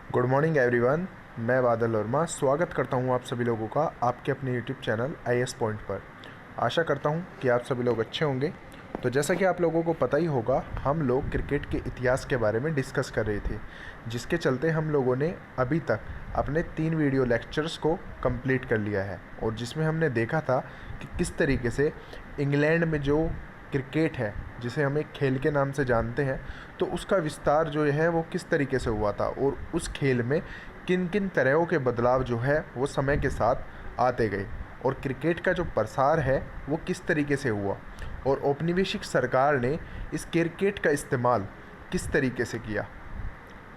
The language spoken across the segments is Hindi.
Good morning everyone. मैं बादल वर्मा स्वागत करता हूं आप सभी लोगों का आपके अपने यूट्यूब चैनल आईएएस पॉइंट पर। आशा करता हूं कि आप सभी लोग अच्छे होंगे। तो जैसा कि आप लोगों को पता ही होगा, हम लोग क्रिकेट के इतिहास के बारे में डिस्कस कर रहे थे, जिसके चलते हम लोगों ने अभी तक अपने 3 वीडियो लेक्चर्स को कंप्लीट कर लिया है, और जिसमें हमने देखा था कि किस तरीके से इंग्लैंड में जो क्रिकेट है, जिसे हम एक खेल के नाम से जानते हैं, तो उसका विस्तार जो है वो किस तरीके से हुआ था, और उस खेल में किन किन तरह के बदलाव जो है वो समय के साथ आते गए, और क्रिकेट का जो प्रसार है वो किस तरीके से हुआ, और औपनिवेशिक सरकार ने इस क्रिकेट का इस्तेमाल किस तरीके से किया।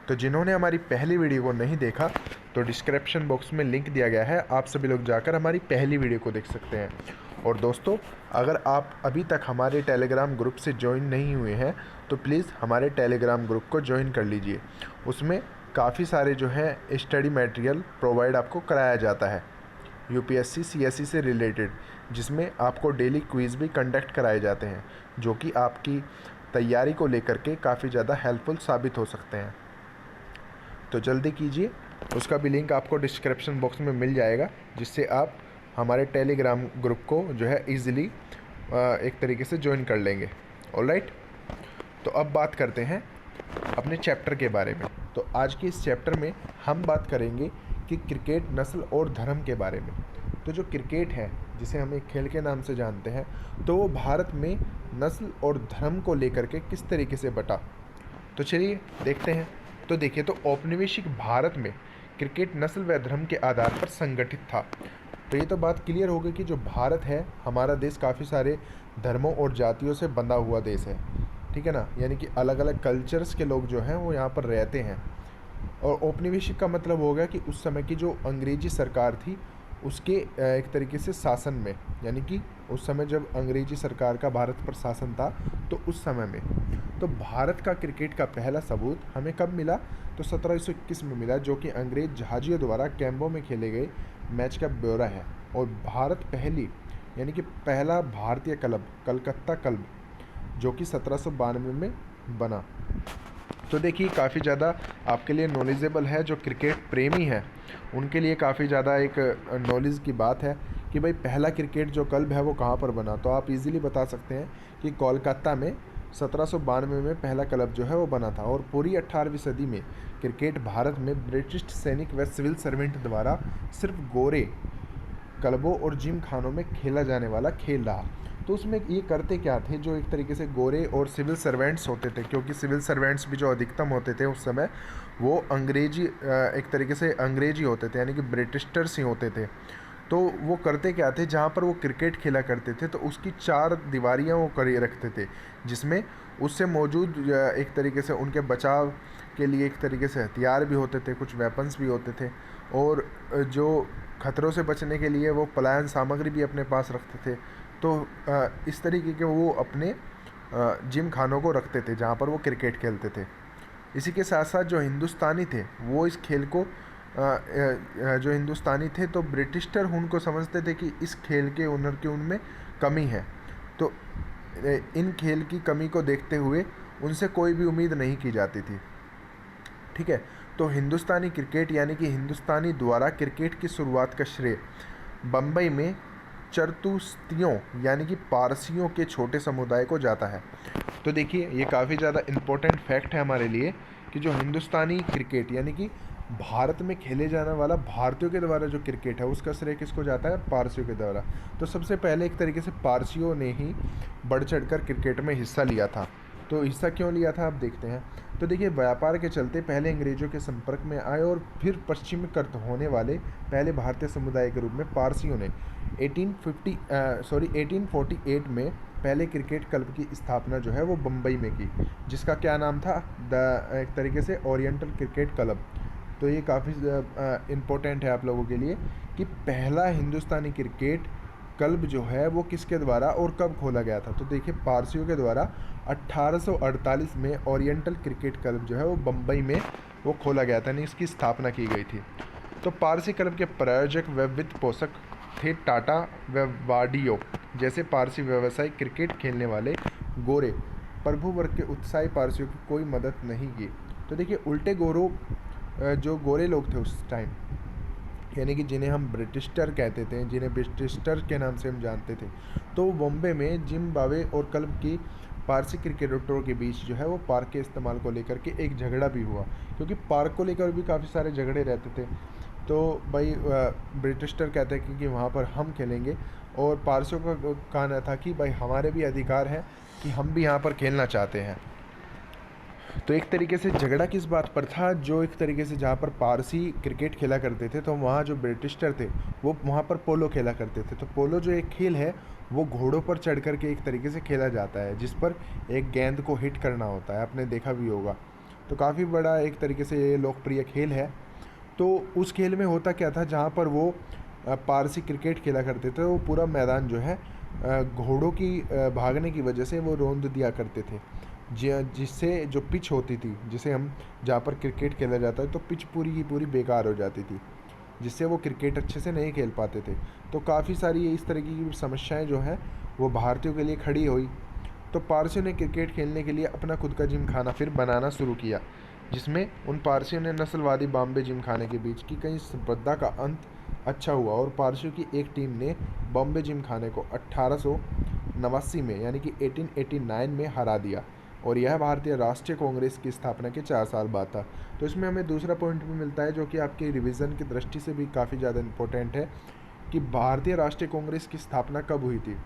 तो जिन्होंने हमारी पहली वीडियो को नहीं देखा, तो डिस्क्रिप्शन बॉक्स में लिंक दिया गया है, आप सभी लोग जाकर हमारी पहली वीडियो को देख सकते हैं। और दोस्तों, अगर आप अभी तक हमारे टेलीग्राम ग्रुप से ज्वाइन नहीं हुए हैं, तो प्लीज़ हमारे टेलीग्राम ग्रुप को ज्वाइन कर लीजिए। उसमें काफ़ी सारे जो है स्टडी मटेरियल प्रोवाइड आपको कराया जाता है यूपीएससी सीएससी से रिलेटेड, जिसमें आपको डेली क्विज़ भी कंडक्ट कराए जाते हैं, जो कि आपकी तैयारी को लेकर के काफ़ी ज़्यादा हेल्पफुल साबित हो सकते हैं। तो जल्दी कीजिए, उसका भी लिंक आपको डिस्क्रिप्शन बॉक्स में मिल जाएगा, जिससे आप हमारे टेलीग्राम ग्रुप को जो है ईज़िली एक तरीके से ज्वाइन कर लेंगे। ऑलराइट, तो अब बात करते हैं अपने चैप्टर के बारे में। तो आज के इस चैप्टर में हम बात करेंगे कि क्रिकेट नस्ल और धर्म के बारे में। तो जो क्रिकेट है, जिसे हम एक खेल के नाम से जानते हैं, तो वो भारत में नस्ल और धर्म को लेकर के किस तरीके से बटा। तो चलिए देखते हैं। तो देखिए, तो औपनिवेशिक भारत में क्रिकेट नस्ल व धर्म के आधार पर संगठित था। तो ये तो बात क्लियर हो गई कि जो भारत है, हमारा देश काफ़ी सारे धर्मों और जातियों से बंधा हुआ देश है, ठीक है ना। यानी कि अलग अलग कल्चर्स के लोग जो हैं वो यहाँ पर रहते हैं। और औपनिवेशिक का मतलब हो गया कि उस समय की जो अंग्रेजी सरकार थी, उसके एक तरीके से शासन में, यानी कि उस समय जब अंग्रेजी सरकार का भारत पर शासन था, तो उस समय में तो भारत का क्रिकेट का पहला सबूत हमें कब मिला, तो 1721 में मिला, जो कि अंग्रेज जहाजियों द्वारा कैम्बो में खेले गए मैच का ब्यौरा है। और भारत पहली, यानी कि पहला भारतीय क्लब कलकत्ता क्लब, जो कि 1792 में बना। तो देखिए, काफ़ी ज़्यादा आपके लिए नॉलेजेबल है। जो क्रिकेट प्रेमी है उनके लिए काफ़ी ज़्यादा एक नॉलेज की बात है कि भाई पहला क्रिकेट जो क्लब है वो कहाँ पर बना। तो आप इजीली बता सकते हैं कि कोलकाता में 1792 में पहला क्लब जो है वो बना था। और पूरी 18वीं सदी में क्रिकेट भारत में ब्रिटिश सैनिक व सिविल सर्वेंट द्वारा सिर्फ गोरे क्लबों और जिम खानों में खेला जाने वाला खेल रहा। तो उसमें ये करते क्या थे, जो एक तरीके से गोरे और सिविल सर्वेंट्स होते थे, क्योंकि सिविल सर्वेंट्स भी जो अधिकतम होते थे उस समय, वो अंग्रेजी एक तरीके से अंग्रेजी होते थे, यानी कि ब्रिटिशर्स ही होते थे। तो वो करते क्या थे, जहाँ पर वो क्रिकेट खेला करते थे, तो उसकी 4 दीवारियाँ वो कर रखते थे, जिसमें उससे मौजूद एक तरीके से उनके बचाव के लिए एक तरीके से हथियार भी होते थे, कुछ वेपन्स भी होते थे, और जो खतरों से बचने के लिए वो पलायन सामग्री भी अपने पास रखते थे। तो इस तरीके के वो अपने जिम खानों को रखते थे जहाँ पर वो क्रिकेट खेलते थे। इसी के साथ साथ जो हिंदुस्तानी थे वो इस खेल को जो हिंदुस्तानी थे, तो ब्रिटिशर उनको समझते थे कि इस खेल के हुनर की उनमें कमी है। तो इन खेल की कमी को देखते हुए उनसे कोई भी उम्मीद नहीं की जाती थी, ठीक है। तो हिंदुस्तानी क्रिकेट, यानी कि हिंदुस्तानी द्वारा क्रिकेट की शुरुआत का श्रेय बम्बई में चरतुस्तियों, यानी कि पारसियों के छोटे समुदाय को जाता है। तो देखिए, ये काफ़ी ज़्यादा इम्पोर्टेंट फैक्ट है हमारे लिए कि जो हिंदुस्तानी क्रिकेट, यानी कि भारत में खेले जाने वाला भारतीयों के द्वारा जो क्रिकेट है, उसका श्रेय किसको जाता है, पारसियों के द्वारा। तो सबसे पहले एक तरीके से पारसियों ने ही बढ़ चढ़कर क्रिकेट में हिस्सा लिया था। तो हिस्सा क्यों लिया था, आप देखते हैं। तो देखिए, व्यापार के चलते पहले अंग्रेजों के संपर्क में आए, और फिर पश्चिमीकृत होने वाले पहले भारतीय समुदाय के रूप में पारसियों ने 1848 में पहले क्रिकेट क्लब की स्थापना जो है वो बम्बई में की, जिसका क्या नाम था, एक तरीके से ओरिएंटल क्रिकेट क्लब। तो ये काफ़ी इम्पोर्टेंट है आप लोगों के लिए कि पहला हिंदुस्तानी क्रिकेट क्लब जो है वो किसके द्वारा और कब खोला गया था। तो देखिए, पारसियों के द्वारा 1848 में ओरिएंटल क्रिकेट क्लब जो है वो बम्बई में वो खोला गया था, यानी इसकी स्थापना की गई थी। तो पारसी क्लब के प्रायोजक व वित्त पोषक थे टाटा व वाडियो जैसे पारसी व्यवसायिक क्रिकेट खेलने वाले गोरे प्रभु वर्ग के उत्साही पारसियों की कोई मदद नहीं की। तो देखिए, उल्टे गोरों जो गोरे लोग थे उस टाइम, यानी कि जिन्हें हम ब्रिटिस्टर कहते थे, जिन्हें ब्रिटिस्टर के नाम से हम जानते थे, तो बॉम्बे में जिम्बाब्वे और क्लब की पारसी क्रिकेटरों के बीच जो है वो पार्क के इस्तेमाल को लेकर के एक झगड़ा भी हुआ, क्योंकि पार्क को लेकर भी काफ़ी सारे झगड़े रहते थे। तो भाई ब्रिटिस्टर कहते हैं कि वहाँ पर हम खेलेंगे, और पारसियों का कहना था कि भाई हमारे भी अधिकार है कि हम भी यहाँ पर खेलना चाहते हैं। तो एक तरीके से झगड़ा किस बात पर था, जो एक तरीके से जहाँ पर पारसी क्रिकेट खेला करते थे, तो वहाँ जो ब्रिटिशर थे वो वहाँ पर पोलो खेला करते थे। तो पोलो जो एक खेल है वो घोड़ों पर चढ़ कर के एक तरीके से खेला जाता है, जिस पर एक गेंद को हिट करना होता है, आपने देखा भी होगा। तो काफ़ी बड़ा एक तरीके से ये लोकप्रिय खेल है। तो उस खेल में होता क्या था, जहाँ पर वो पारसी क्रिकेट खेला करते थे, वो पूरा मैदान जो है घोड़ों की भागने की वजह से वो रौंद दिया करते थे, जिससे जो पिच होती थी, जिसे हम जहाँ पर क्रिकेट खेला जाता है, तो पिच पूरी की पूरी बेकार हो जाती थी, जिससे वो क्रिकेट अच्छे से नहीं खेल पाते थे। तो काफ़ी सारी इस तरीके की समस्याएं जो हैं वो भारतीयों के लिए खड़ी हुई। तो पारसियों ने क्रिकेट खेलने के लिए अपना खुद का जिम खाना फिर बनाना शुरू किया, जिसमें उन पारसियों ने नस्लवादी बॉम्बे जिम खाने के बीच की कई स्पर्धा का अंत अच्छा हुआ, और पारसियों की एक टीम ने बॉम्बे जिम खाने को 1889 में, यानी कि 1889 में हरा दिया, और यह भारतीय राष्ट्रीय कांग्रेस की स्थापना के 4 साल बाद था। तो इसमें हमें दूसरा पॉइंट भी मिलता है, जो कि आपके रिवीजन की दृष्टि से भी काफ़ी ज़्यादा इम्पोर्टेंट है, कि भारतीय राष्ट्रीय कांग्रेस की स्थापना कब हुई थी।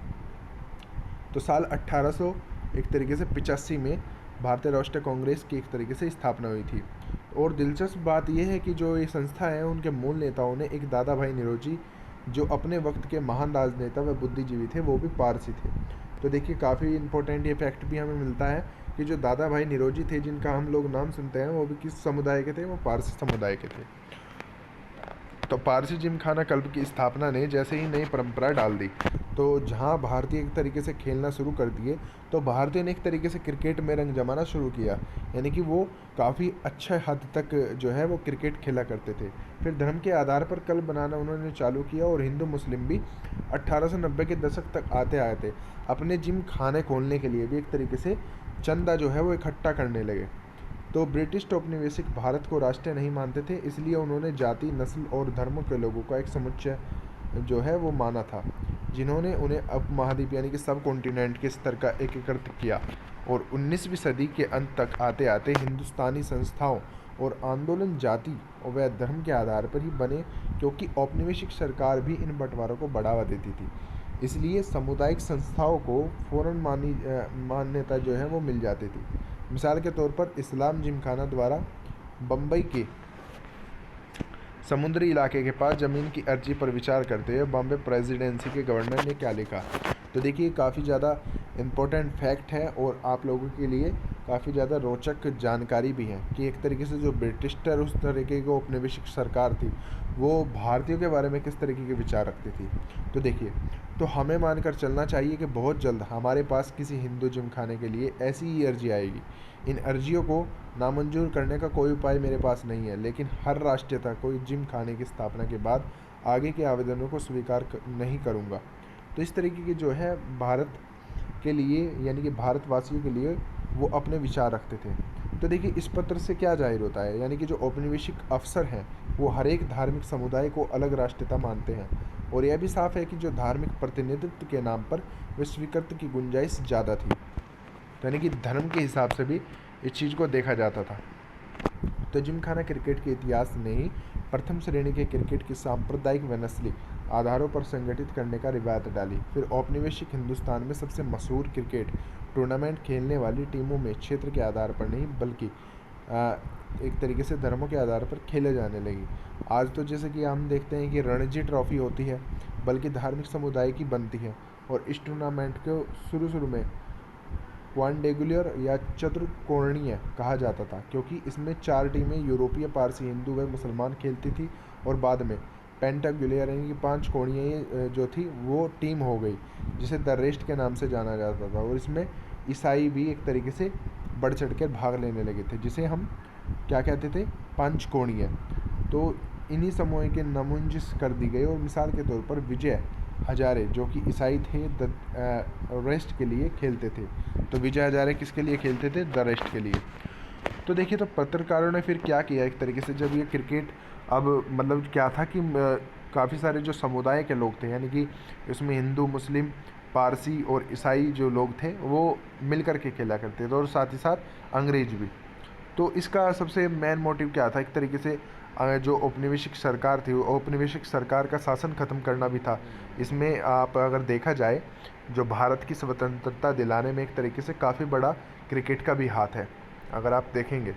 तो साल 1800 एक तरीके से 85 में भारतीय राष्ट्रीय कांग्रेस की एक तरीके से स्थापना हुई थी। और दिलचस्प बात यह है कि जो ये संस्था है, उनके मूल नेताओं ने एक दादा भाई निरोजी, जो अपने वक्त के महान राजनेता व बुद्धिजीवी थे, वो भी पारसी थे। तो देखिए काफ़ी इंपॉर्टेंट ये फैक्ट भी हमें मिलता है कि जो दादा भाई निरोजी थे, जिनका हम लोग नाम सुनते हैं, वो भी किस समुदाय के थे, वो पारसी समुदाय के थे। तो पारसी जिम खाना क्लब की स्थापना ने जैसे ही नई परंपरा डाल दी, तो जहां भारतीय एक तरीके से खेलना शुरू कर दिए, तो भारतीय ने एक तरीके से क्रिकेट में रंग जमाना शुरू किया, यानी कि वो काफ़ी अच्छे हद तक जो है वो क्रिकेट खेला करते थे। फिर धर्म के आधार पर क्लब बनाना उन्होंने चालू किया, और हिंदू मुस्लिम भी 1890 के दशक तक आते आए थे अपने जिम खाने खोलने के लिए भी एक तरीके से चंदा जो है वो इकट्ठा करने लगे। तो ब्रिटिश औपनिवेशिक भारत को राष्ट्रीय नहीं मानते थे, इसलिए उन्होंने जाति, नस्ल और धर्म के लोगों का एक समुच्चय जो है वो माना था, जिन्होंने उन्हें उपमहाद्वीप यानी कि सब कॉन्टिनेंट के स्तर का एकीकृत किया। और 19वीं सदी के अंत तक आते आते हिंदुस्तानी संस्थाओं और आंदोलन जाति और व धर्म के आधार पर ही बने, क्योंकि औपनिवेशिक सरकार भी इन बंटवारों को बढ़ावा देती थी। इसलिए सामुदायिक संस्थाओं को फ़ौरन मान्यता जो है वो मिल जाती थी। मिसाल के तौर पर इस्लाम जिमखाना द्वारा बम्बई के समुद्री इलाके के पास ज़मीन की अर्जी पर विचार करते हुए बॉम्बे प्रेसिडेंसी के गवर्नर ने क्या लिखा। तो देखिए काफ़ी ज़्यादा इम्पोर्टेंट फैक्ट है, और आप लोगों के लिए काफ़ी ज़्यादा रोचक जानकारी भी है कि एक तरीके से जो ब्रिटिशर उस तरीके की औपनिवेशिक सरकार थी, वो भारतीयों के बारे में किस तरीके के विचार रखती थी। तो देखिए, तो हमें मानकर चलना चाहिए कि बहुत जल्द हमारे पास किसी हिंदू जिम खाने के लिए ऐसी ही अर्जी आएगी। इन अर्जियों को नामंजूर करने का कोई उपाय मेरे पास नहीं है, लेकिन हर राष्ट्रीयता को जिम खाने की स्थापना के बाद आगे के आवेदनों को स्वीकार नहीं करूँगा। तो इस तरीके की जो है भारत के लिए, यानी कि भारतवासियों के लिए वो अपने विचार रखते थे। तो देखिए इस पत्र से क्या जाहिर होता है, यानी कि जो औपनिवेशिक अफसर हैं वो हर एक धार्मिक समुदाय को अलग राष्ट्रीयता मानते हैं, और यह भी साफ है कि जो धार्मिक प्रतिनिधित्व के नाम पर वे स्वीकृति की गुंजाइश ज़्यादा थी। तो यानी कि धर्म के हिसाब से भी इस चीज़ को देखा जाता था। तो जिमखाना क्रिकेट के इतिहास ने ही प्रथम श्रेणी के क्रिकेट की सांप्रदायिक व नस्ली आधारों पर संगठित करने का रिवायत डाली। फिर औपनिवेशिक हिंदुस्तान में सबसे मशहूर क्रिकेट टूर्नामेंट खेलने वाली टीमों में क्षेत्र के आधार पर नहीं, बल्कि एक तरीके से धर्मों के आधार पर खेले जाने लगी। आज तो जैसे कि हम देखते हैं कि रणजी ट्रॉफी होती है, बल्कि धार्मिक समुदाय की बनती है, और इस टूर्नामेंट को शुरू में क्वाड्रेंगुलर या चतुर्कोणीय कहा जाता था, क्योंकि इसमें 4 टीमें यूरोपीय, पारसी, हिंदू व मुसलमान खेलती थी, और बाद में पेंटागुलर यानी कि 5 कोणीय जो थी वो टीम हो गई, जिसे द रेस्ट के नाम से जाना जाता था। और इसमें ईसाई भी एक तरीके से बढ़ चढ़ कर भाग लेने लगे थे, जिसे हम क्या कहते थे, पंचकोणीय। तो इन्हीं समूह के नामंजूर कर दी गई। और मिसाल के तौर पर विजय हजारे जो कि ईसाई थे, द रेस्ट के लिए खेलते थे। तो विजय हजारे किसके लिए खेलते थे, द रेस्ट के लिए। तो देखिए, तो पत्रकारों ने फिर क्या किया एक तरीके से, जब ये क्रिकेट अब मतलब क्या था कि काफ़ी सारे जो समुदाय के लोग थे, यानी कि इसमें हिंदू, मुस्लिम, पारसी और ईसाई जो लोग थे वो मिल कर के खेला करते थे, और साथ ही साथ अंग्रेज भी। तो इसका सबसे मेन मोटिव क्या था, एक तरीके से जो औपनिवेशिक सरकार थी, वो औपनिवेशिक सरकार का शासन खत्म करना भी था। इसमें आप अगर देखा जाए, जो भारत की स्वतंत्रता दिलाने में एक तरीके से काफ़ी बड़ा क्रिकेट का भी हाथ है, अगर आप देखेंगे।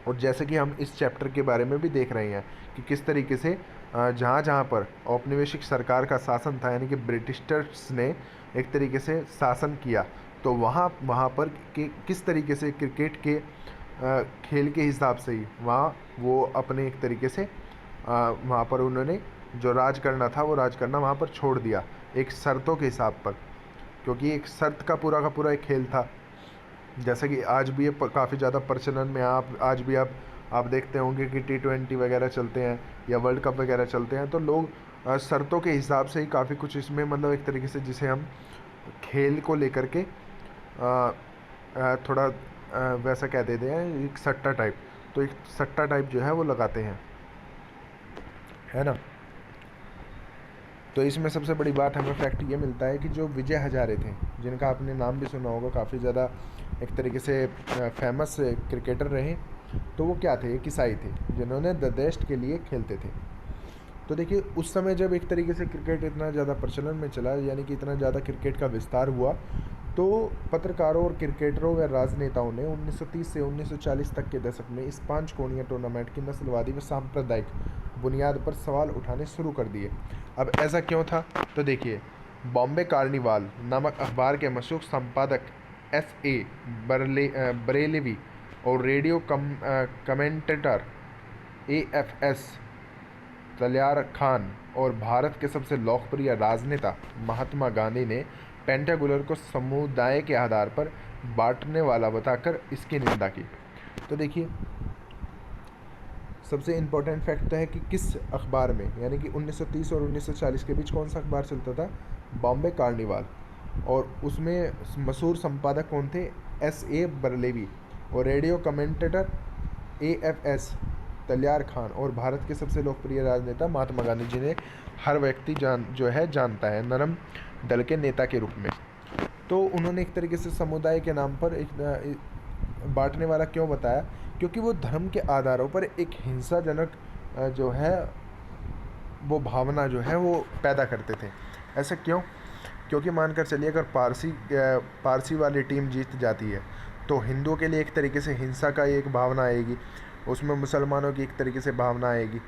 और जैसे कि हम इस चैप्टर के बारे में भी देख रहे हैं कि किस तरीके से जहाँ जहाँ पर औपनिवेशिक सरकार का शासन था, यानी कि ब्रिटिशर्स ने एक तरीके से शासन किया, तो वहाँ वहाँ पर किस तरीके से क्रिकेट के खेल के हिसाब से ही वहाँ वो अपने एक तरीके से वहाँ पर उन्होंने जो राज करना था वो राज करना वहाँ पर छोड़ दिया, एक शर्तों के हिसाब पर, क्योंकि एक शर्त का पूरा एक खेल था। जैसे कि आज भी ये काफ़ी ज़्यादा प्रचलन में है। आप आज भी आप देखते होंगे कि T20 वगैरह चलते हैं या वर्ल्ड कप वगैरह चलते हैं, तो लोग शर्तों के हिसाब से ही काफ़ी कुछ इसमें मतलब एक तरीके से जिसे हम खेल को लेकर के थोड़ा वैसा कह देते हैं, एक सट्टा टाइप। तो एक सट्टा टाइप जो है वो लगाते हैं, है ना। तो इसमें सबसे बड़ी बात हमें फैक्ट ये मिलता है कि जो विजय हजारे थे, जिनका आपने नाम भी सुना होगा, काफ़ी ज़्यादा एक तरीके से फेमस क्रिकेटर रहे, तो वो क्या थे, एक ईसाई थे जिन्होंने द देश के लिए खेलते थे। तो देखिए, उस समय जब एक तरीके से क्रिकेट इतना ज़्यादा प्रचलन में चला, यानी कि इतना ज़्यादा क्रिकेट का विस्तार हुआ, तो पत्रकारों और क्रिकेटरों व राजनेताओं ने 1930 से 1940 तक के दशक में इस 5 कोणीय टूर्नामेंट की नस्लवादी व सांप्रदायिक बुनियाद पर सवाल उठाने शुरू कर दिए। अब ऐसा क्यों था, तो देखिए, बॉम्बे कार्निवाल नामक अखबार के मशहूर संपादक S.A. बरेलवी और रेडियो कमेंटेटर AFS तलियार खान और भारत के सबसे लोकप्रिय राजनेता महात्मा गांधी ने पेंटागुलर को समुदाय के आधार पर बांटने वाला बताकर इसकी निंदा की। तो देखिए, सबसे इम्पोर्टेंट फैक्ट तो है कि किस अखबार में, यानी कि 1930 और 1940 के बीच कौन सा अखबार चलता था, बॉम्बे कार्निवाल, और उसमें मशहूर संपादक कौन थे, S.A. बरेलवी, और रेडियो कमेंटेटर AFS तलियार खान, और भारत के सबसे लोकप्रिय राजनेता महात्मा गांधी, जिन्हें हर व्यक्ति जानता है नरम दल के नेता के रूप में। तो उन्होंने एक तरीके से समुदाय के नाम पर एक बांटने वाला क्यों बताया, क्योंकि वो धर्म के आधारों पर एक हिंसाजनक जो है वो भावना जो है वो पैदा करते थे। ऐसा क्यों, क्योंकि मानकर चलिए, अगर पारसी वाली टीम जीत जाती है तो हिंदुओं के लिए एक तरीके से हिंसा का एक भावना आएगी, उसमें मुसलमानों की एक तरीके से भावना आएगी।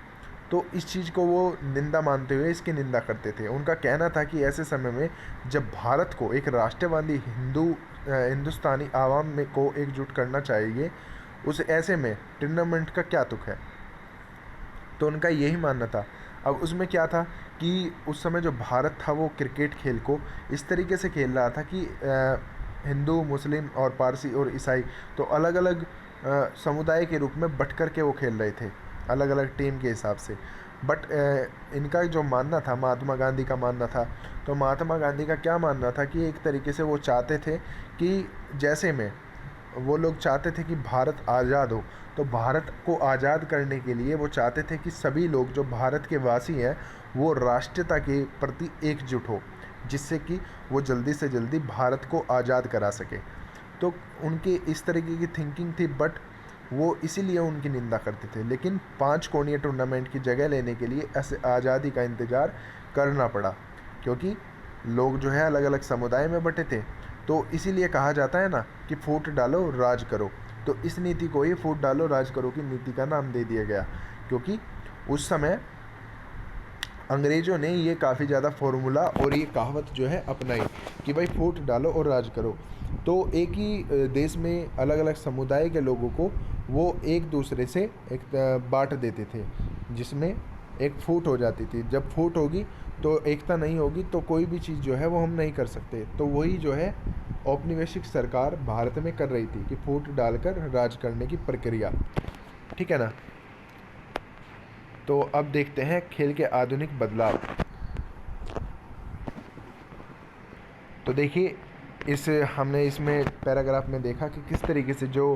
तो इस चीज़ को वो निंदा मानते हुए इसकी निंदा करते थे। उनका कहना था कि ऐसे समय में जब भारत को एक राष्ट्रवादी हिंदुस्तानी आवाम में को एकजुट करना चाहिए, उस ऐसे में टूर्नामेंट का क्या तुक है। तो उनका यही मानना था। अब उसमें क्या था कि उस समय जो भारत था वो क्रिकेट खेल को इस तरीके से खेल रहा था कि हिंदू, मुस्लिम और पारसी और ईसाई तो अलग अलग समुदाय के रूप में बट कर के वो खेल रहे थे, अलग अलग टीम के हिसाब से। बट इनका जो मानना था, महात्मा गांधी का मानना था, तो महात्मा गांधी का क्या मानना था कि एक तरीके से वो चाहते थे कि जैसे में वो लोग चाहते थे कि भारत आज़ाद हो, तो भारत को आज़ाद करने के लिए वो चाहते थे कि सभी लोग जो भारत के वासी हैं वो राष्ट्रीयता के प्रति एकजुट हो, जिससे कि वो जल्दी से जल्दी भारत को आज़ाद करा सके। तो उनके इस तरीके की थिंकिंग थी, बट वो इसीलिए उनकी निंदा करते थे। लेकिन 5 कोणीय टूर्नामेंट की जगह लेने के लिए ऐसे आज़ादी का इंतज़ार करना पड़ा, क्योंकि लोग जो है अलग अलग समुदाय में बटे थे। तो इसीलिए कहा जाता है ना कि फूट डालो राज करो, तो इस नीति को ही फूट डालो राज करो की नीति का नाम दे दिया गया, क्योंकि उस समय अंग्रेज़ों ने ये काफ़ी ज़्यादा फॉर्मूला और ये कहावत जो है अपनाई कि भाई फूट डालो और राज करो। तो एक ही देश में अलग अलग समुदाय के लोगों को वो एक दूसरे से एक बांट देते थे, जिसमें एक फूट हो जाती थी। जब फूट होगी तो एकता नहीं होगी, तो कोई भी चीज़ जो है वो हम नहीं कर सकते। तो वही जो है औपनिवेशिक सरकार भारत में कर रही थी कि फूट डालकर राज करने की प्रक्रिया, ठीक है ना। तो अब देखते हैं खेल के आधुनिक बदलाव। तो देखिए, हमने इसमें पैराग्राफ में देखा कि किस तरीके से जो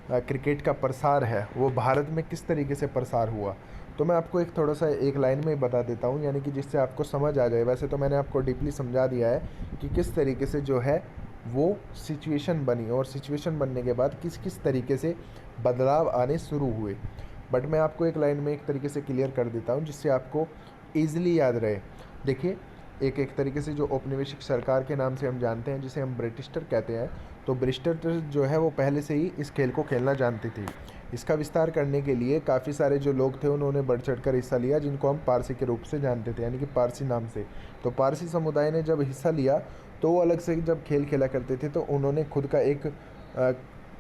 क्रिकेट का प्रसार है वो भारत में किस तरीके से प्रसार हुआ। तो मैं आपको एक थोड़ा सा एक लाइन में बता देता हूँ, यानी कि जिससे आपको समझ आ जाए। वैसे तो मैंने आपको डीपली समझा दिया है कि किस तरीके से जो है वो सिचुएशन बनी और सिचुएशन बनने के बाद किस किस तरीके से बदलाव आने शुरू हुए, बट मैं आपको एक लाइन में एक तरीके से क्लियर कर देता हूँ जिससे आपको ईजिली याद रहे। देखिए, एक एक तरीके से जो औपनिवेशिक सरकार के नाम से हम जानते हैं, जिसे हम ब्रिटिशर कहते हैं, तो ब्रिटिशर जो है वो पहले से ही इस खेल को खेलना जानती थी। इसका विस्तार करने के लिए काफ़ी सारे जो लोग थे उन्होंने बढ़ चढ़ कर हिस्सा लिया, जिनको हम पारसी के रूप से जानते थे, यानी कि पारसी नाम से। तो पारसी समुदाय ने जब हिस्सा लिया तो वो अलग से जब खेल खेला करते थे तो उन्होंने खुद का एक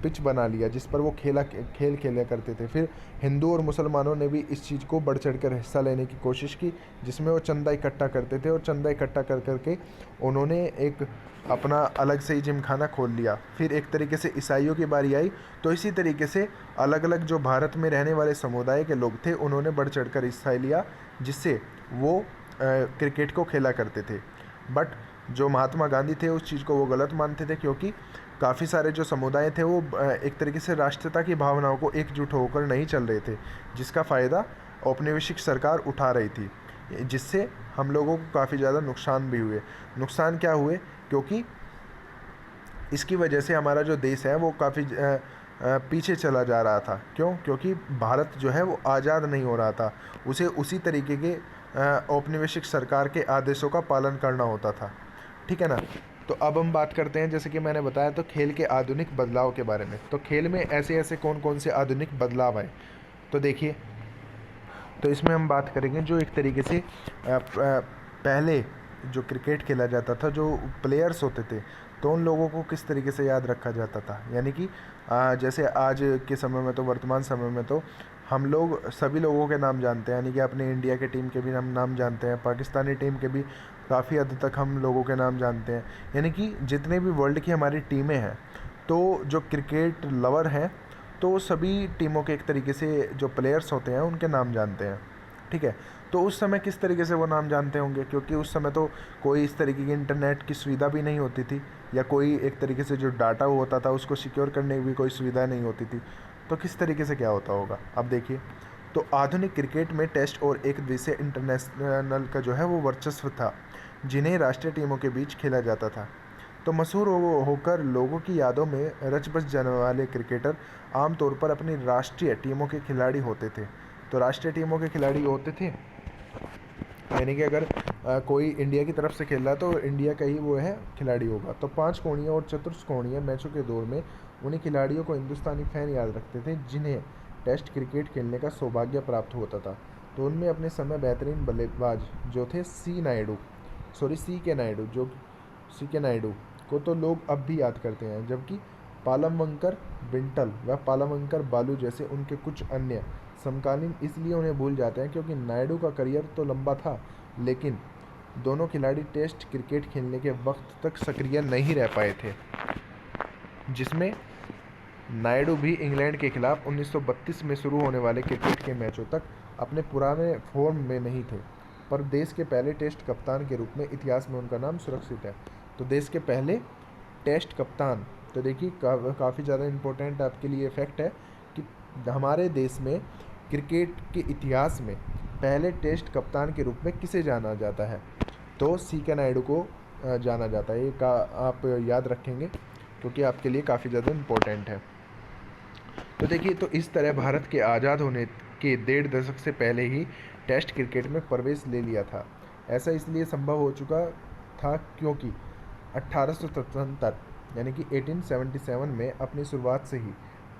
पिच बना लिया जिस पर वो खेल खेला करते थे। फिर हिंदू और मुसलमानों ने भी इस चीज़ को बढ़ चढ़ कर हिस्सा लेने की कोशिश की, जिसमें वो चंदा इकट्ठा करते थे और चंदा इकट्ठा कर करके उन्होंने एक अपना अलग से ही जिमखाना खोल लिया। फिर एक तरीके से ईसाइयों की बारी आई, तो इसी तरीके से अलग अलग जो भारत में रहने वाले समुदाय के लोग थे उन्होंने बढ़ चढ़ कर हिस्सा लिया, जिससे वो क्रिकेट को खेला करते थे। बट जो महात्मा गांधी थे उस चीज़ को वो गलत मानते थे, क्योंकि काफ़ी सारे जो समुदाय थे वो एक तरीके से राष्ट्रीयता की भावनाओं को एकजुट होकर नहीं चल रहे थे, जिसका फ़ायदा औपनिवेशिक सरकार उठा रही थी, जिससे हम लोगों को काफ़ी ज़्यादा नुकसान भी हुए। नुकसान क्या हुए? क्योंकि इसकी वजह से हमारा जो देश है वो काफ़ी पीछे चला जा रहा था। क्यों? क्योंकि भारत जो है वो आज़ाद नहीं हो रहा था, उसे उसी तरीके के औपनिवेशिक सरकार के आदेशों का पालन करना होता था। ठीक है ना। तो अब हम बात करते हैं, जैसे कि मैंने बताया, तो खेल के आधुनिक बदलाव के बारे में। तो खेल में ऐसे ऐसे कौन कौन से आधुनिक बदलाव आए, तो देखिए, तो इसमें हम बात करेंगे जो एक तरीके से पहले जो क्रिकेट खेला जाता था, जो प्लेयर्स होते थे, तो उन लोगों को किस तरीके से याद रखा जाता था। यानी कि जैसे आज के समय में, तो वर्तमान समय में तो हम लोग सभी लोगों के नाम जानते हैं, यानी कि अपने इंडिया के टीम के भी हम नाम जानते हैं, पाकिस्तानी टीम के भी काफ़ी हद तक हम लोगों के नाम जानते हैं। यानी कि जितने भी वर्ल्ड की हमारी टीमें हैं, तो जो क्रिकेट लवर हैं तो सभी टीमों के एक तरीके से जो प्लेयर्स होते हैं उनके नाम जानते हैं। ठीक है। तो उस समय किस तरीके से वो नाम जानते होंगे, क्योंकि उस समय तो कोई इस तरीके की इंटरनेट की सुविधा भी नहीं होती थी, या कोई एक तरीके से जो डाटा होता था उसको सिक्योर करने की भी कोई सुविधा नहीं होती थी। तो किस तरीके से क्या होता होगा, अब देखिए। तो आधुनिक क्रिकेट में टेस्ट और एक दिवसीय इंटरनेशनल का जो है वो वर्चस्व था, जिन्हें राष्ट्रीय टीमों के बीच खेला जाता था। तो मशहूर होकर लोगों की यादों में रच बस जाने वाले क्रिकेटर आमतौर पर अपनी राष्ट्रीय टीमों के खिलाड़ी होते थे। तो राष्ट्रीय टीमों के खिलाड़ी होते थे, यानी कि अगर कोई इंडिया की तरफ से खेल रहा है तो इंडिया का ही वो है खिलाड़ी होगा। तो 5 कोणीय और चतुष्कोणीय मैचों के दौर में उन्हीं खिलाड़ियों को हिंदुस्तानी फैन याद रखते थे, जिन्हें टेस्ट क्रिकेट खेलने का सौभाग्य प्राप्त होता था। तो उनमें अपने समय बेहतरीन बल्लेबाज जो थे सी के नायडू को तो लोग अब भी याद करते हैं, जबकि पालमवंकर बिंटल व पालमवंकर बालू जैसे उनके कुछ अन्य समकालीन इसलिए उन्हें भूल जाते हैं क्योंकि नायडू का करियर तो लंबा था, लेकिन दोनों खिलाड़ी टेस्ट क्रिकेट खेलने के वक्त तक सक्रिय नहीं रह पाए थे, जिसमें नायडू भी इंग्लैंड के खिलाफ 1932 में शुरू होने वाले क्रिकेट के मैचों तक अपने पुराने फॉर्म में नहीं थे। पर देश के पहले टेस्ट कप्तान के रूप में इतिहास में उनका नाम सुरक्षित है। तो देश के पहले टेस्ट कप्तान, तो देखिए काफ़ी ज़्यादा इम्पोर्टेंट आपके लिए फैक्ट है कि हमारे देश में क्रिकेट के इतिहास में पहले टेस्ट कप्तान के रूप में किसे जाना जाता है, तो सी के नायडू को जाना जाता है। ये आप याद रखेंगे क्योंकि आपके लिए काफ़ी ज़्यादा इम्पोर्टेंट है। तो देखिए, तो इस तरह भारत के आज़ाद होने के 1.5 दशक से पहले ही टेस्ट क्रिकेट में प्रवेश ले लिया था। ऐसा इसलिए संभव हो चुका था क्योंकि 1877 यानी कि 1877 में अपनी शुरुआत से ही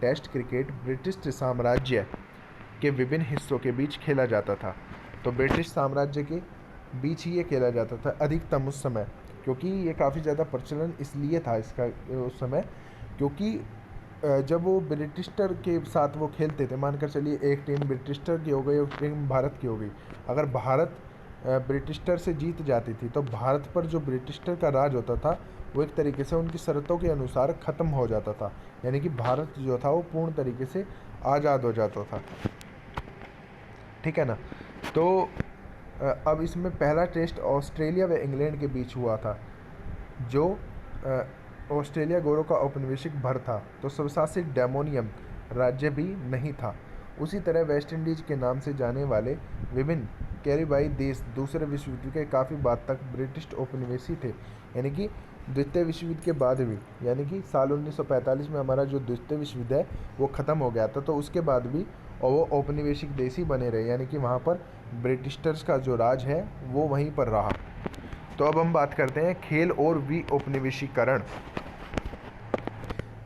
टेस्ट क्रिकेट ब्रिटिश साम्राज्य के विभिन्न हिस्सों के बीच खेला जाता था। तो ब्रिटिश साम्राज्य के बीच ही ये खेला जाता था अधिकतम उस समय, क्योंकि ये काफ़ी ज़्यादा प्रचलन इसलिए था इसका उस समय, क्योंकि जब वो ब्रिटिशर के साथ वो खेलते थे, मानकर चलिए एक टीम ब्रिटिशर की हो गई और टीम भारत की हो गई, अगर भारत ब्रिटिशर से जीत जाती थी तो भारत पर जो ब्रिटिशर का राज होता था वो एक तरीके से उनकी शर्तों के अनुसार ख़त्म हो जाता था, यानी कि भारत जो था वो पूर्ण तरीके से आज़ाद हो जाता था। ठीक है ना। तो अब इसमें पहला टेस्ट ऑस्ट्रेलिया व इंग्लैंड के बीच हुआ था, जो ऑस्ट्रेलिया गौरव का औपनिवेशिक भर था। तो स्वशासित डेमोनियम राज्य भी नहीं था। उसी तरह वेस्ट इंडीज के नाम से जाने वाले विभिन्न कैरिबाई देश दूसरे विश्व युद्ध के काफ़ी बाद तक ब्रिटिश औपनिवेशी थे, यानी कि द्वितीय विश्व युद्ध के बाद भी, यानी कि साल 1945 में हमारा जो द्वितीय विश्व युद्ध है वो ख़त्म हो गया था, तो उसके बाद भी और वो औपनिवेशिक देश ही बने रहे, यानी कि वहाँ पर ब्रिटिशर्स का जो राज है वो वहीं पर रहा। तो अब हम बात करते हैं खेल और विऔपनिवेशीकरण।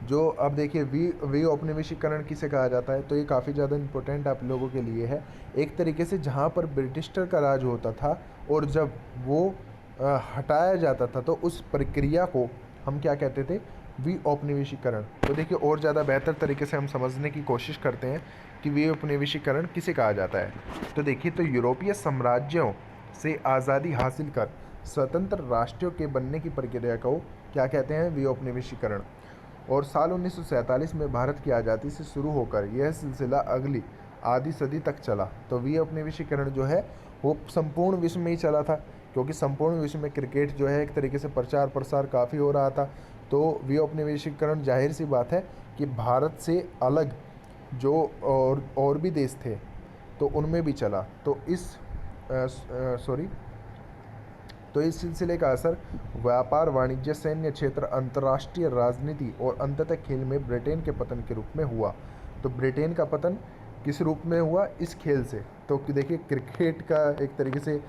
जो अब देखिए विऔपनिवेशीकरण किसे कहा जाता है, तो ये काफ़ी ज़्यादा इम्पोर्टेंट आप लोगों के लिए है। एक तरीके से जहाँ पर ब्रिटिशर का राज होता था और जब वो हटाया जाता था तो उस प्रक्रिया को हम क्या कहते थे, विऔपनिवेशीकरण। तो देखिए और ज़्यादा बेहतर तरीके से हम समझने की कोशिश करते हैं कि विऔपनिवेशीकरण किसे कहा जाता है। तो देखिए, तो यूरोपीय साम्राज्यों से आज़ादी हासिल कर स्वतंत्र राष्ट्रों के बनने की प्रक्रिया को क्या कहते हैं, विऔपनिवेशीकरण। और साल 1947 में भारत की आज़ादी से शुरू होकर यह सिलसिला अगली आधी सदी तक चला। तो विऔपनिवेशीकरण जो है वो संपूर्ण विश्व में ही चला था, क्योंकि संपूर्ण विश्व में क्रिकेट जो है एक तरीके से प्रचार प्रसार काफ़ी हो रहा था। तो विऔपनिवेशीकरण जाहिर सी बात है कि भारत से अलग जो और भी देश थे तो उनमें भी चला। तो इस सिलसिले का असर व्यापार, वाणिज्य, सैन्य क्षेत्र, अंतर्राष्ट्रीय राजनीति और अंततः खेल में ब्रिटेन के पतन के रूप में हुआ। तो ब्रिटेन का पतन किस रूप में हुआ, इस खेल से। तो देखिए क्रिकेट का एक तरीके से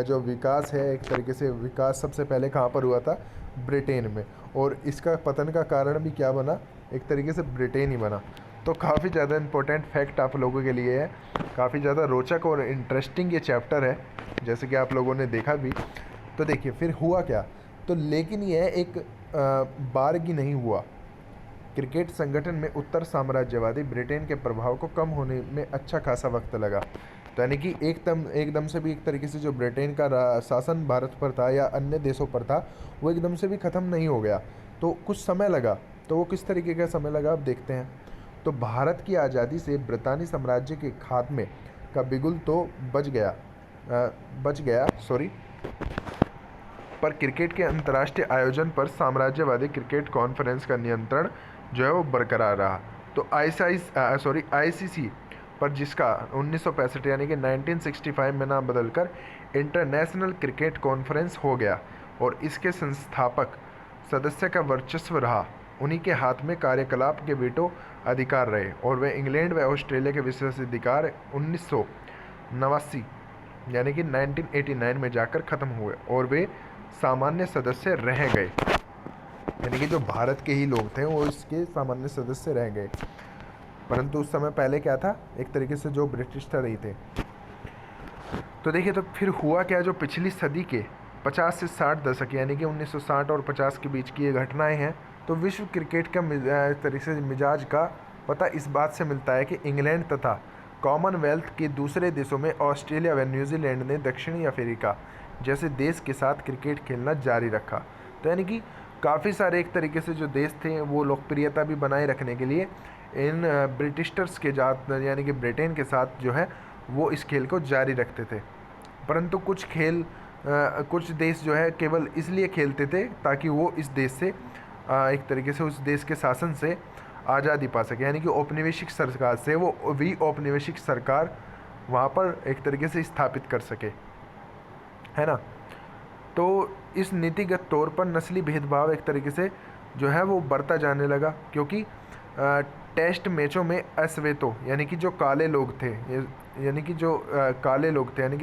जो विकास है, एक तरीके से विकास सबसे पहले कहाँ पर हुआ था, ब्रिटेन में। और इसका पतन का कारण भी क्या बना, एक तरीके से ब्रिटेन ही बना। तो काफ़ी ज़्यादा इम्पोर्टेंट फैक्ट आप लोगों के लिए है, काफ़ी ज़्यादा रोचक और इंटरेस्टिंग ये चैप्टर है, जैसे कि आप लोगों ने देखा भी। तो देखिए फिर हुआ क्या, तो लेकिन यह एक बार की नहीं हुआ। क्रिकेट संगठन में उत्तर साम्राज्यवादी ब्रिटेन के प्रभाव को कम होने में अच्छा खासा वक्त लगा। तो यानी कि एकदम से भी एक तरीके से जो ब्रिटेन का शासन भारत पर था या अन्य देशों पर था वो एकदम से भी ख़त्म नहीं हो गया, तो कुछ समय लगा। तो वो किस तरीके का समय लगा, अब देखते हैं। तो भारत की आज़ादी से ब्रितानी साम्राज्य के खात्मे का बिगुल तो बच गया पर क्रिकेट के अंतर्राष्ट्रीय आयोजन पर साम्राज्यवादी क्रिकेट कॉन्फ्रेंस का नियंत्रण जो है वो बरकरार रहा। तो आईसीसी पर जिसका 1965 यानी कि 1965 में नाम बदलकर इंटरनेशनल क्रिकेट कॉन्फ्रेंस हो गया और इसके संस्थापक सदस्य का वर्चस्व रहा। उन्हीं के हाथ में कार्यकलाप के वीटो अधिकार रहे और वे इंग्लैंड व ऑस्ट्रेलिया के विशेषाधिकार 1989 यानी कि 1989 में जाकर ख़त्म हुए और वे सामान्य सदस्य रह गए, यानी कि जो भारत के ही लोग थे वो इसके सामान्य सदस्य रह गए। परंतु उस समय पहले क्या था, एक तरीके से जो ब्रिटिश रही थे। तो देखिए तो फिर हुआ क्या, जो पिछली सदी के 50 से 60 दशक यानी कि 1960 और 50 के बीच की ये घटनाएं हैं। तो विश्व क्रिकेट का तरीके से मिजाज का पता इस बात से मिलता है कि इंग्लैंड तथा कॉमनवेल्थ के दूसरे देशों में ऑस्ट्रेलिया व न्यूजीलैंड ने दक्षिणी अफ्रीका जैसे देश के साथ क्रिकेट खेलना जारी रखा। तो यानी कि काफ़ी सारे एक तरीके से जो देश थे वो लोकप्रियता भी बनाए रखने के लिए इन ब्रिटिशर्स के जात यानी कि ब्रिटेन के साथ जो है वो इस खेल को जारी रखते थे। परंतु कुछ देश जो है केवल इसलिए खेलते थे ताकि वो इस देश से एक तरीके से उस देश के शासन से आज़ादी पा सके, यानी कि औपनिवेशिक सरकार से वो औपनिवेशिक सरकार वहाँ पर एक तरीके से स्थापित कर सके, है ना। तो इस नीतिगत तौर पर नस्ली भेदभाव एक तरीके से जो है वो बढ़ता जाने लगा, क्योंकि टेस्ट मैचों में अश्वेतों यानी कि जो काले लोग थे यानी कि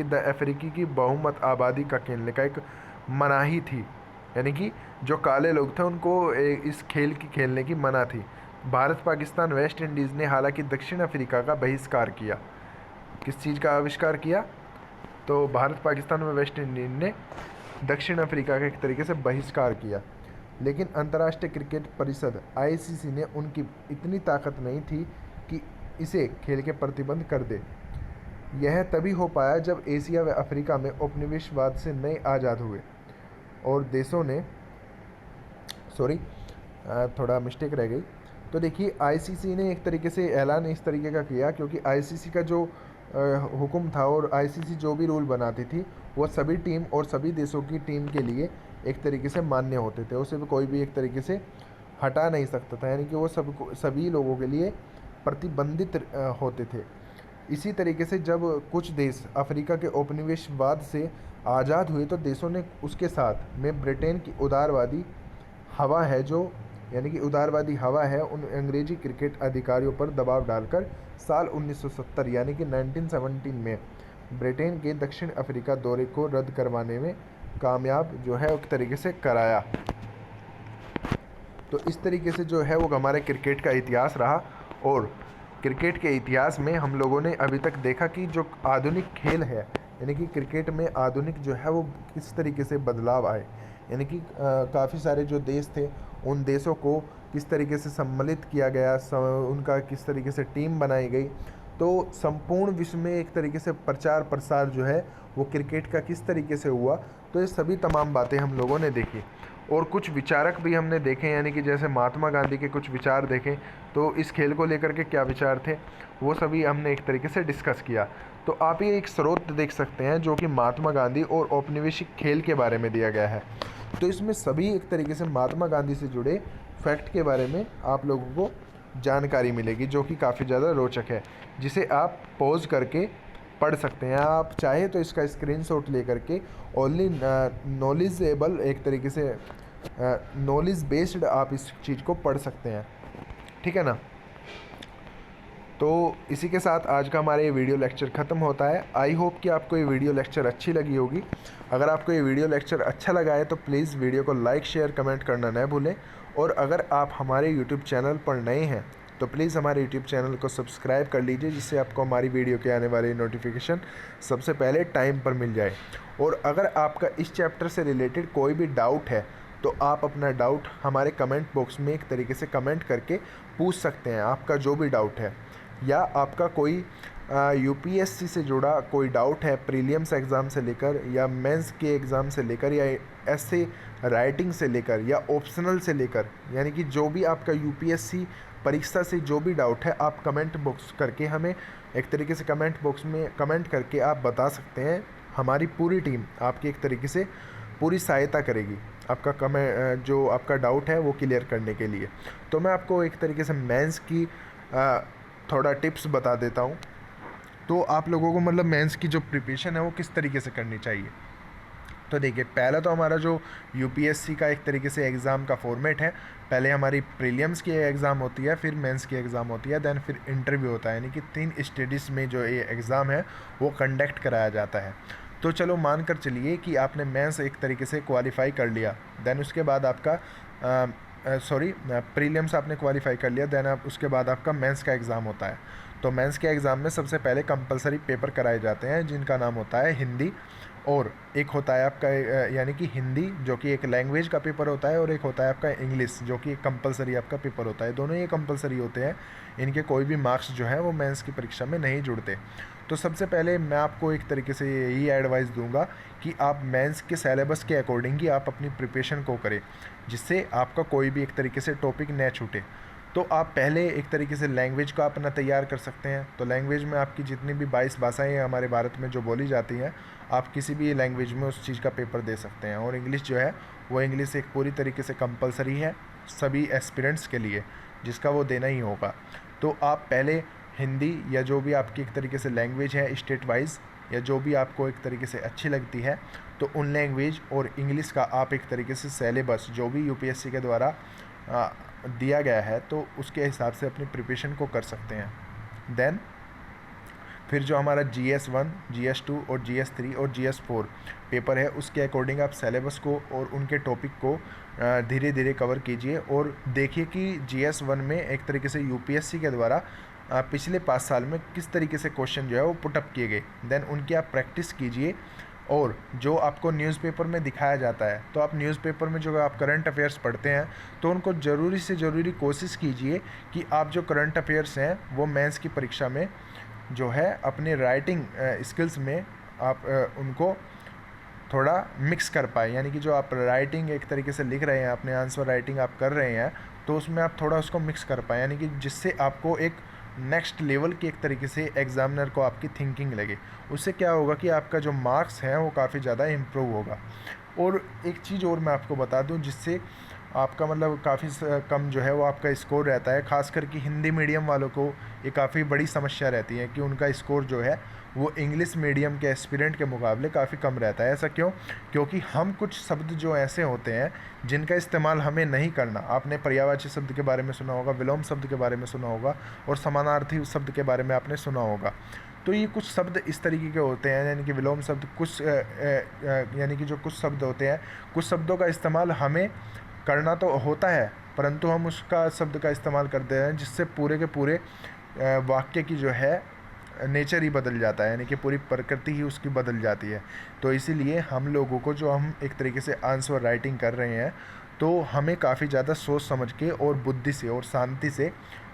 द अफ्रीकी की बहुमत आबादी का खेलने का एक मनाही थी, यानी कि जो काले लोग थे उनको इस खेल की खेलने की मना थी। भारत, पाकिस्तान, वेस्ट इंडीज़ ने हालांकि दक्षिण अफ्रीका का बहिष्कार किया। किस चीज़ का आविष्कार किया, तो भारत, पाकिस्तान व वेस्ट इंडीज़ ने दक्षिण अफ्रीका का एक तरीके से बहिष्कार किया। लेकिन अंतर्राष्ट्रीय क्रिकेट परिषद आईसीसी ने उनकी इतनी ताकत नहीं थी कि इसे खेल के प्रतिबंध कर दे। यह तभी हो पाया जब एशिया व अफ्रीका में उपनिवेशवाद से नए आज़ाद हुए और देशों ने थोड़ा मिस्टेक रह गई। तो देखिए आईसीसी ने एक तरीके से ऐलान इस तरीके का किया, क्योंकि आईसीसी का जो हुक्म था और आईसीसी जो भी रूल बनाती थी वो सभी टीम और सभी देशों की टीम के लिए एक तरीके से मान्य होते थे, उसे भी कोई भी एक तरीके से हटा नहीं सकता था, यानी कि वो सभी लोगों के लिए प्रतिबंधित होते थे। इसी तरीके से जब कुछ देश अफ्रीका के उपनिवेशवाद से आज़ाद हुए तो देशों ने उसके साथ में ब्रिटेन की उदारवादी हवा है जो यानी कि उदारवादी हवा है उन अंग्रेजी क्रिकेट अधिकारियों पर दबाव डालकर साल 1970 यानी कि 1917 में ब्रिटेन के दक्षिण अफ्रीका दौरे को रद्द करवाने में कामयाब जो है एक तरीके से कराया। तो इस तरीके से जो है वो हमारे क्रिकेट का इतिहास रहा। और क्रिकेट के इतिहास में हम लोगों ने अभी तक देखा कि जो आधुनिक खेल है यानी कि क्रिकेट में आधुनिक जो है वो किस तरीके से बदलाव आए, यानी कि काफ़ी सारे जो देश थे उन देशों को किस तरीके से सम्मिलित किया गया, उनका किस तरीके से टीम बनाई गई। तो संपूर्ण विश्व में एक तरीके से प्रचार प्रसार जो है वो क्रिकेट का किस तरीके से हुआ, तो ये सभी तमाम बातें हम लोगों ने देखी। और कुछ विचारक भी हमने देखे, यानी कि जैसे महात्मा गांधी के कुछ विचार देखें तो इस खेल को लेकर के क्या विचार थे वो सभी हमने एक तरीके से डिस्कस किया। तो आप ये एक स्रोत देख सकते हैं जो कि महात्मा गांधी और औपनिवेशिक खेल के बारे में दिया गया है। तो इसमें सभी एक तरीके से महात्मा गांधी से जुड़े फैक्ट के बारे में आप लोगों को जानकारी मिलेगी जो कि काफ़ी ज़्यादा रोचक है, जिसे आप पॉज करके पढ़ सकते हैं। आप चाहे तो इसका स्क्रीनशॉट ले करके ओनली नॉलेजेबल एक तरीके से नॉलेज बेस्ड आप इस चीज़ को पढ़ सकते हैं, ठीक है ना। तो इसी के साथ आज का हमारा ये वीडियो लेक्चर ख़त्म होता है। आई होप कि आपको ये वीडियो लेक्चर अच्छी लगी होगी। अगर आपको ये वीडियो लेक्चर अच्छा लगा है तो प्लीज़ वीडियो को लाइक शेयर कमेंट करना न भूलें। और अगर आप हमारे यूट्यूब चैनल पर नए हैं तो प्लीज़ हमारे यूट्यूब चैनल को सब्सक्राइब कर लीजिए, जिससे आपको हमारी वीडियो के आने वाली नोटिफिकेशन सबसे पहले टाइम पर मिल जाए। और अगर आपका इस चैप्टर से रिलेटेड कोई भी डाउट है तो आप अपना डाउट हमारे कमेंट बॉक्स में एक तरीके से कमेंट करके पूछ सकते हैं, आपका जो भी डाउट है। या आपका कोई यूपीएससी से जुड़ा कोई डाउट है प्रीलिम्स एग्ज़ाम से लेकर या मेंस के एग्ज़ाम से लेकर या ऐसे राइटिंग से लेकर या ऑप्शनल से लेकर, यानी कि जो भी आपका यूपीएससी परीक्षा से जो भी डाउट है आप कमेंट बॉक्स करके हमें एक तरीके से कमेंट बॉक्स में कमेंट करके आप बता सकते हैं। हमारी पूरी टीम आपकी एक तरीके से पूरी सहायता करेगी आपका जो आपका डाउट है वो क्लियर करने के लिए। तो मैं आपको एक तरीके से मेंस की थोड़ा टिप्स बता देता हूँ। तो आप लोगों को मतलब मेंस की जो प्रिपरेशन है वो किस तरीके से करनी चाहिए। तो देखिए, पहला तो हमारा जो यूपीएससी का एक तरीके से एग्ज़ाम का फॉर्मेट है, पहले हमारी प्रीलिम्स की एग्ज़ाम होती है, फिर मेंस की एग्ज़ाम होती है, देन फिर इंटरव्यू होता है। यानी कि 3 स्टेजेस में जो ये एग्ज़ाम है वो कंडक्ट कराया जाता है। तो चलो मान कर चलिए कि आपने मेंस एक तरीके से क्वालिफाई कर लिया, देन उसके बाद आपका प्रीलिम्स आपने क्वालिफाई कर लिया, देन आप उसके बाद आपका मेंस का एग्ज़ाम होता है। तो मेंस के एग्ज़ाम में सबसे पहले कंपलसरी पेपर कराए जाते हैं जिनका नाम होता है हिंदी, और एक होता है आपका यानी कि हिंदी जो कि एक लैंग्वेज का पेपर होता है, और एक होता है आपका इंग्लिश जो कि एक कंपलसरी आपका पेपर होता है। दोनों ये कंपलसरी होते हैं, इनके कोई भी मार्क्स जो है वो मेंस की परीक्षा में नहीं जुड़ते। तो सबसे पहले मैं आपको एक तरीके से यही एडवाइस दूंगा कि आप मेंस के सिलेबस के अकॉर्डिंग ही आप अपनी प्रिपरेशन को करें, जिससे आपका कोई भी एक तरीके से टॉपिक न छूटे। तो आप पहले एक तरीके से लैंग्वेज को अपना तैयार कर सकते हैं। तो लैंग्वेज में आपकी जितनी भी 22 भाषाएँ हैं हमारे भारत में जो बोली जाती हैं, आप किसी भी लैंग्वेज में उस चीज़ का पेपर दे सकते हैं। और इंग्लिश जो है वो इंग्लिश एक पूरी तरीके से कंपलसरी है सभी एस्पिरेंट्स के लिए, जिसका वो देना ही होगा। तो आप पहले हिंदी या जो भी आपकी एक तरीके से लैंग्वेज है स्टेट वाइज, या जो भी आपको एक तरीके से अच्छी लगती है, तो उन लैंग्वेज और इंग्लिश का आप एक तरीके से सिलेबस जो भी यूपीएससी के द्वारा दिया गया है तो उसके हिसाब से अपनी प्रिपरेशन को कर सकते हैं। देन फिर जो हमारा GS1, GS2 और GS3 और GS4 पेपर है उसके अकॉर्डिंग आप सिलेबस को और उनके टॉपिक को धीरे धीरे कवर कीजिए। और देखिए कि GS1 में एक तरीके से यूपीएससी के द्वारा पिछले 5 साल में किस तरीके से क्वेश्चन जो है वो पुटअप किए गए, देन उनकी आप प्रैक्टिस कीजिए। और जो आपको न्यूज़पेपर में दिखाया जाता है, तो आप न्यूज़पेपर में जो आप करंट अफेयर्स पढ़ते हैं तो उनको ज़रूरी से ज़रूरी कोशिश कीजिए कि आप जो करंट अफेयर्स हैं वो मेंस की परीक्षा में जो है अपने राइटिंग स्किल्स में आप उनको थोड़ा मिक्स कर पाए। यानी कि जो आप राइटिंग एक तरीके से लिख रहे हैं, अपने आंसर राइटिंग आप कर रहे हैं, तो उसमें आप थोड़ा उसको मिक्स कर पाए, यानी कि जिससे आपको एक नेक्स्ट लेवल की एक तरीके से एग्ज़ामिनर को आपकी थिंकिंग लगे। उससे क्या होगा कि आपका जो मार्क्स हैं वो काफ़ी ज़्यादा इम्प्रूव होगा। और एक चीज़ और मैं आपको बता दूं जिससे आपका मतलब काफ़ी कम जो है वो आपका स्कोर रहता है। ख़ास करके हिंदी मीडियम वालों को ये काफ़ी बड़ी समस्या रहती है कि उनका स्कोर जो है वो इंग्लिश मीडियम के एस्पिरेंट के मुकाबले काफ़ी कम रहता है। ऐसा क्यों? क्योंकि हम कुछ शब्द जो ऐसे होते हैं जिनका इस्तेमाल हमें नहीं करना। आपने पर्यायवाची शब्द के बारे में सुना होगा, विलोम शब्द के बारे में सुना होगा और समानार्थी शब्द के बारे में आपने सुना होगा। तो ये कुछ शब्द इस तरीके के होते हैं, यानी कि विलोम शब्द कुछ यानी कि जो कुछ शब्द होते हैं, कुछ शब्दों का इस्तेमाल हमें करना तो होता है, परंतु हम उसका शब्द का इस्तेमाल करते हैं जिससे पूरे के पूरे वाक्य की जो है नेचर ही बदल जाता है, यानी कि पूरी प्रकृति ही उसकी बदल जाती है। तो इसीलिए हम लोगों को जो हम एक तरीके से आंसर राइटिंग कर रहे हैं, तो हमें काफ़ी ज़्यादा सोच समझ के और बुद्धि से और शांति से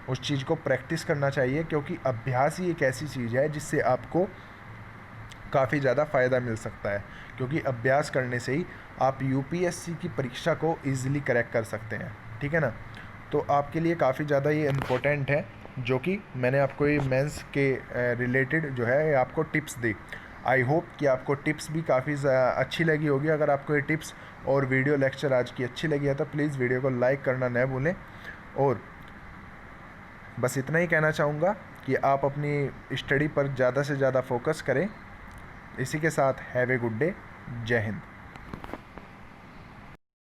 उस चीज़ को प्रैक्टिस करना चाहिए, क्योंकि अभ्यास ही एक ऐसी चीज़ है जिससे आपको काफ़ी ज़्यादा फ़ायदा मिल सकता है। क्योंकि अभ्यास करने से ही आप यूपीएससी की परीक्षा को ईज़िली क्रैक कर सकते हैं, ठीक है ना। तो आपके लिए काफ़ी ज़्यादा ये इम्पोर्टेंट है, जो कि मैंने आपको ये मेंस के रिलेटेड जो है आपको टिप्स दी। आई होप कि आपको टिप्स भी काफ़ी अच्छी लगी होगी। अगर आपको ये टिप्स और वीडियो लेक्चर आज की अच्छी लगी है तो प्लीज़ वीडियो को लाइक करना न भूलें। और बस इतना ही कहना चाहूँगा कि आप अपनी स्टडी पर ज़्यादा से ज़्यादा फोकस करें। इसी के साथ हैव ए गुड डे। जय हिंद।